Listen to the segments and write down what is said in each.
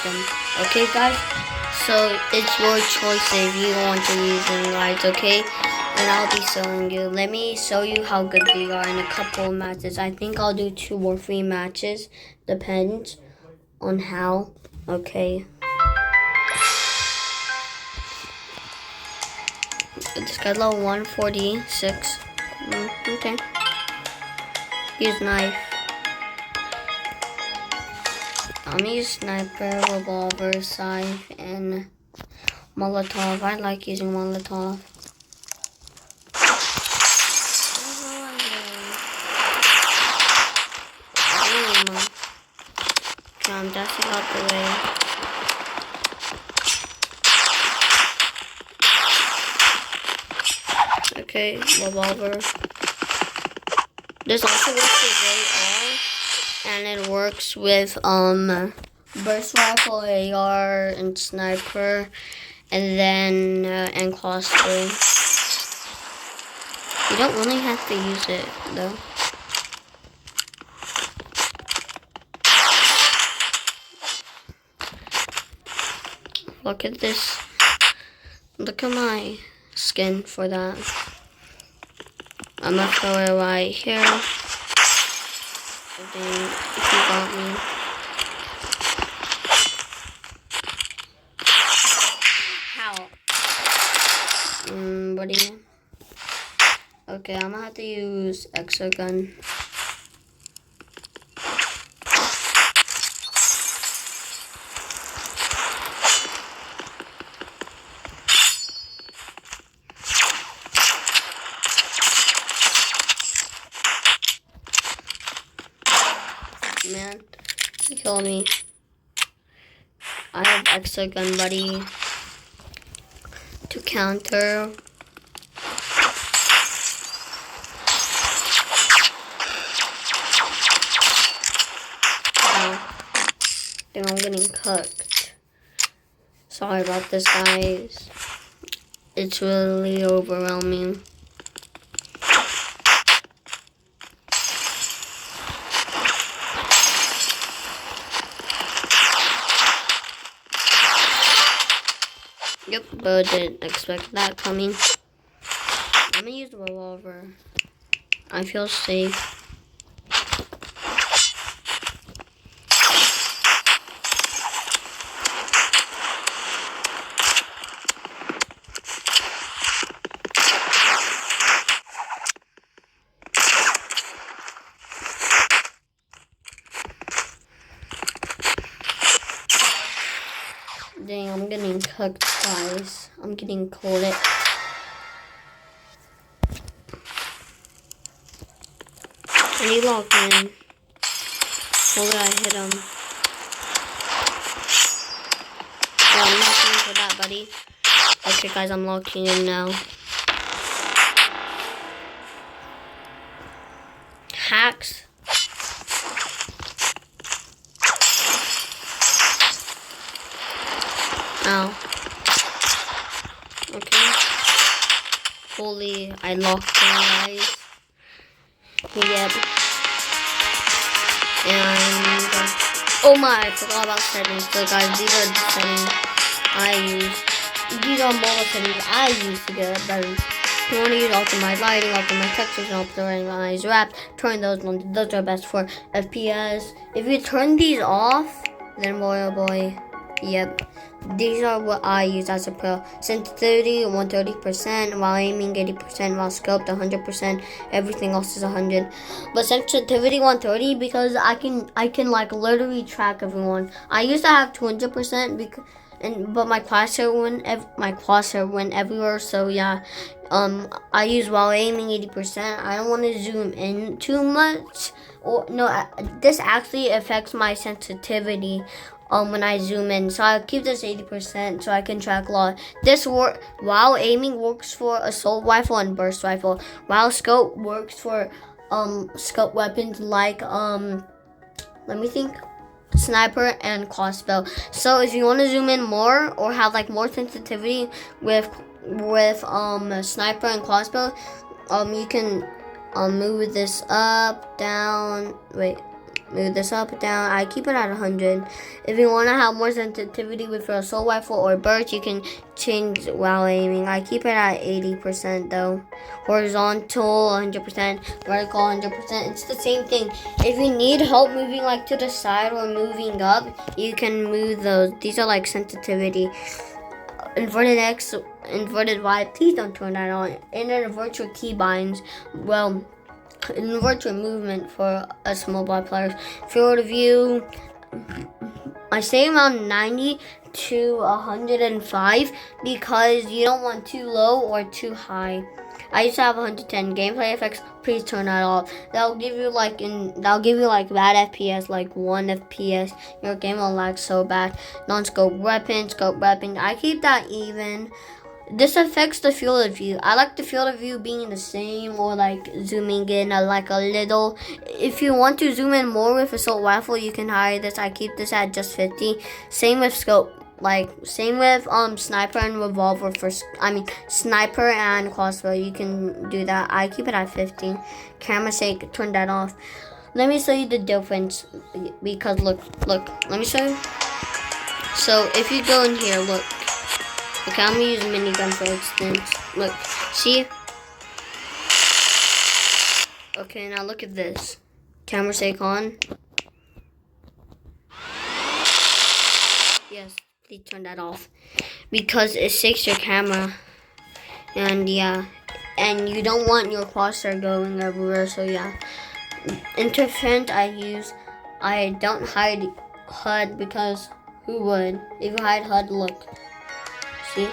them. Okay, guys? So it's your choice if you want to use them, guys, okay? And I'll be showing you. Let me show you how good they are in a couple of matches. I think I'll do 2 or 3 matches. Depends on how. Okay. This guy's level 146. Okay. Use knife. I'm gonna use sniper, revolver, scythe, and Molotov. I like using Molotov. Okay, I'm dashing out the way. Okay, revolver. This also works with AR, and it works with burst rifle, AR, and sniper, and then and crossbow. You don't really have to use it though. Look at this. Look at my skin for that. I'm gonna throw it right here. I think if you got me. How? Buddy. Okay, I'm gonna have to use extra gun. Man, you killed me. I have extra gun, buddy, to counter. Wow. I think I'm getting cooked. Sorry about this, guys. It's really overwhelming. Yep, but didn't expect that coming. I'm gonna use the revolver. I feel safe. Dang, I'm getting cooked, guys. I'm getting cold. And he locked in. What did I hit him? Yeah, I'm locking in for that, buddy. Okay, guys, I'm locking in now. Hacks. Ow. Okay. Fully, I locked in, guys. Yep. And, oh my, I forgot about settings. So, guys, these are the settings I use. These are more settings I use to get it better. You want to use optimize lighting, optimize textures, and optimize wraps. Turn those on. Those are best for FPS. If you turn these off, then boy, oh boy. Yep. These are what I use as a pro. Sensitivity 130%, while aiming 80%, while scope 100%. Everything else is 100. But sensitivity 130 because I can like literally track everyone. I used to have 200% but my crosshair went everywhere. So yeah, I use while aiming 80%. I don't want to zoom in too much. Or no, this actually affects my sensitivity. When I zoom in, so I'll keep this 80% so I can track a lot. This while aiming works for assault rifle and burst rifle. While scope works for scope weapons like let me think, sniper and crossbow. So if you want to zoom in more or have like more sensitivity with sniper and crossbow, you can move this up, down. Wait, move this up, down. I keep it at 100. If you want to have more sensitivity with your assault rifle or burst, you can change while aiming. I keep it at 80% though. Horizontal 100%, vertical 100%. It's the same thing. If you need help moving like to the side or moving up, you can move those. These are like sensitivity. Inverted X, inverted Y, please don't turn that on. And then virtual keybinds, well, invert your movement for us mobile players. Field of view, I say around 90 to 105 because you don't want too low or too high. I used to have 110 gameplay effects. Please turn that off. That'll give you like bad FPS, like 1 FPS. Your game will lag so bad. Non-scope weapon, scope weapon. I keep that even. This affects the field of view. I like the field of view being the same or like zooming in like a little. If you want to zoom in more with assault rifle, you can hide this. I keep this at just 50. Same with scope. Same with sniper and revolver sniper and crossbow. You can do that. I keep it at 50. Camera shake, turn that off. Let me show you the difference because look. Let me show you. So if you go in here, look. Okay, I'm gonna use minigun for instance. Look, see? Okay, now look at this. Camera shake on. Yes, please turn that off. Because it shakes your camera. And yeah. And you don't want your crosshair going everywhere, so yeah. Interference I don't hide HUD because who would? If you hide HUD, look. See?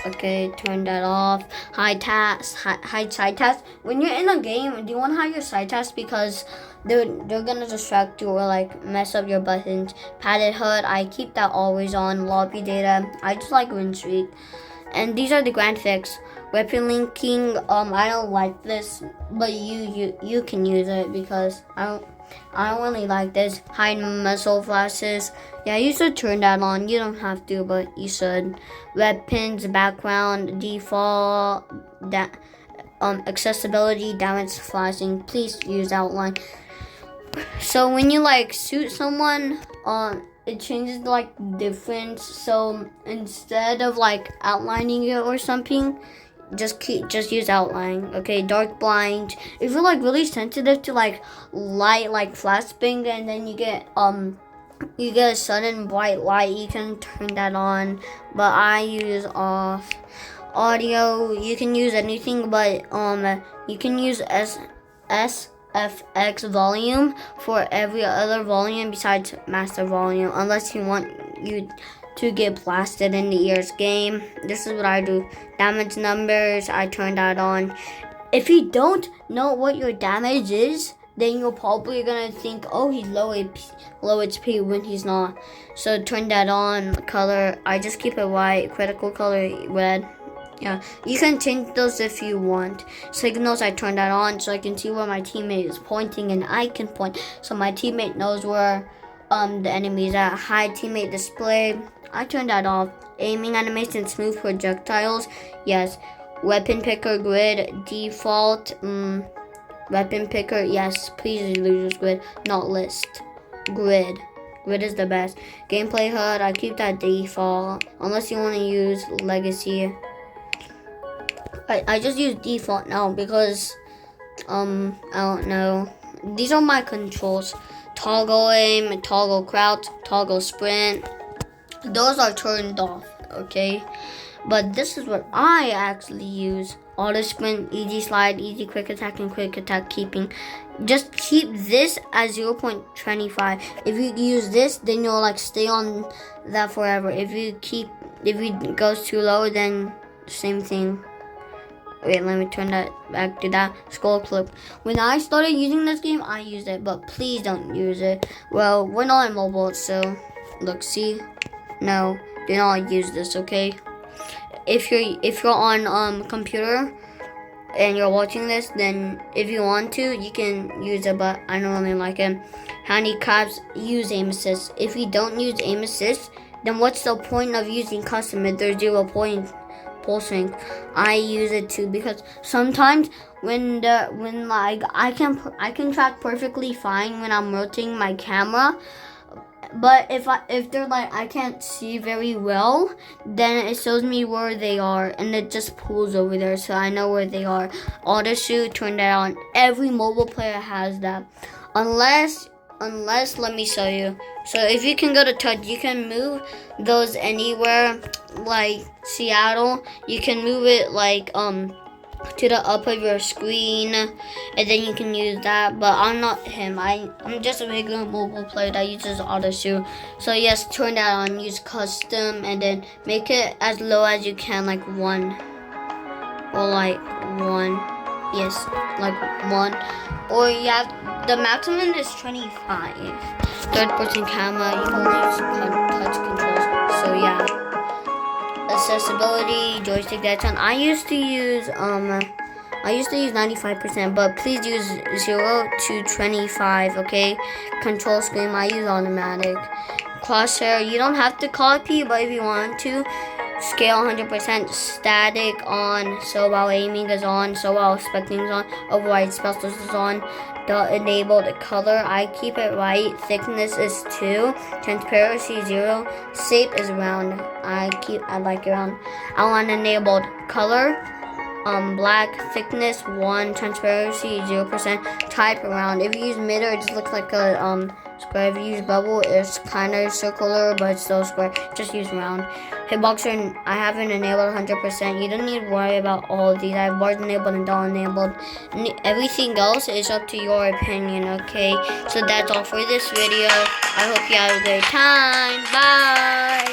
Okay, turn that off. Hide side tasks. When you're in a game, do you want to hide your side tasks because they're gonna distract you or like mess up your buttons. Padded HUD, I keep that always on. Lobby data, I just like win streak. And these are the grand fix. Weapon linking, I don't like this, but you can use it because I don't really like this. Hide muzzle flashes. Yeah, you should turn that on. You don't have to, but you should. Weapons, background, default, accessibility, damage flashing. Please use outline. So when you like shoot someone, it changes like difference. So instead of like outlining it or something, just use outline. Okay, dark blind. If you're like really sensitive to like light, like flashbang, and then you get a sudden bright light, you can turn that on. But I use off. Audio, you can use anything, but you can use SFX volume for every other volume besides master volume, unless you want you to get blasted in the ears game. This is what I do. Damage numbers, I turn that on. If you don't know what your damage is, then you're probably gonna think, oh, he's low HP when he's not. So turn that on. Color, I just keep it white. Critical color, red. Yeah, you can change those if you want. Signals, I turn that on so I can see where my teammate is pointing and I can point so my teammate knows where the enemy is at. Hide teammate display, I turn that off. Aiming animation, smooth projectiles, yes. Weapon picker grid, default, weapon picker, yes. Please use grid, not list. Grid is the best. Gameplay HUD, I keep that default unless you want to use legacy. I just use default now because I don't know. These are my controls. Toggle aim, toggle crouch, toggle sprint. Those are turned off, okay? But this is what I actually use. Auto sprint, easy slide, easy quick attack, and quick attack keeping. Just keep this at 0.25. If you use this, then you'll like stay on that forever. If it goes too low, then same thing. Wait, let me turn that back to that scroll clip. When I started using this game, I used it, but please don't use it. Well, we're not on mobile, so look, see? No, do not use this, okay? If you're on computer and you're watching this, then if you want to, you can use it, but I don't really like it. Handicaps, use aim assist. If you don't use aim assist, then what's the point of using custom if there's 0 point pull strength. I use it too because sometimes when like I can track perfectly fine when I'm rotating my camera. But if they're like I can't see very well, then it shows me where they are and it just pulls over there so I know where they are. Auto shoot, turn that on. Every mobile player has that. Unless let me show you. So if you can go to touch, you can move those anywhere. Like Seattle, you can move it like to the up of your screen, and then you can use that. But I'm not him. I'm just a regular mobile player that uses auto shoot. So yes, turn that on. Use custom, and then make it as low as you can, like 1 or like 1. Yes, like 1. Or you have the maximum is 25. Third person camera, you can only use touch controls. So yeah. Accessibility, joystick that's on. I used to use 95%, but please use 0 to 25, okay? Control screen, I use automatic. Crosshair, you don't have to copy, but if you want to, scale 100%, static on, so while aiming is on, so while expecting is on, override specials is on. The enabled color, I keep it right. Thickness is 2, transparency 0, shape is round. I like it round. I want enabled color, black, thickness 1, transparency 0%, type round. If you use mirror, it just looks like a square. If you use bubble, it's kind of circular, but it's still square. Just use round. Hitboxer, I have it enabled 100%. You don't need to worry about all of these. I have bars enabled and doll enabled. And everything else is up to your opinion, okay? So that's all for this video. I hope you have a great time. Bye!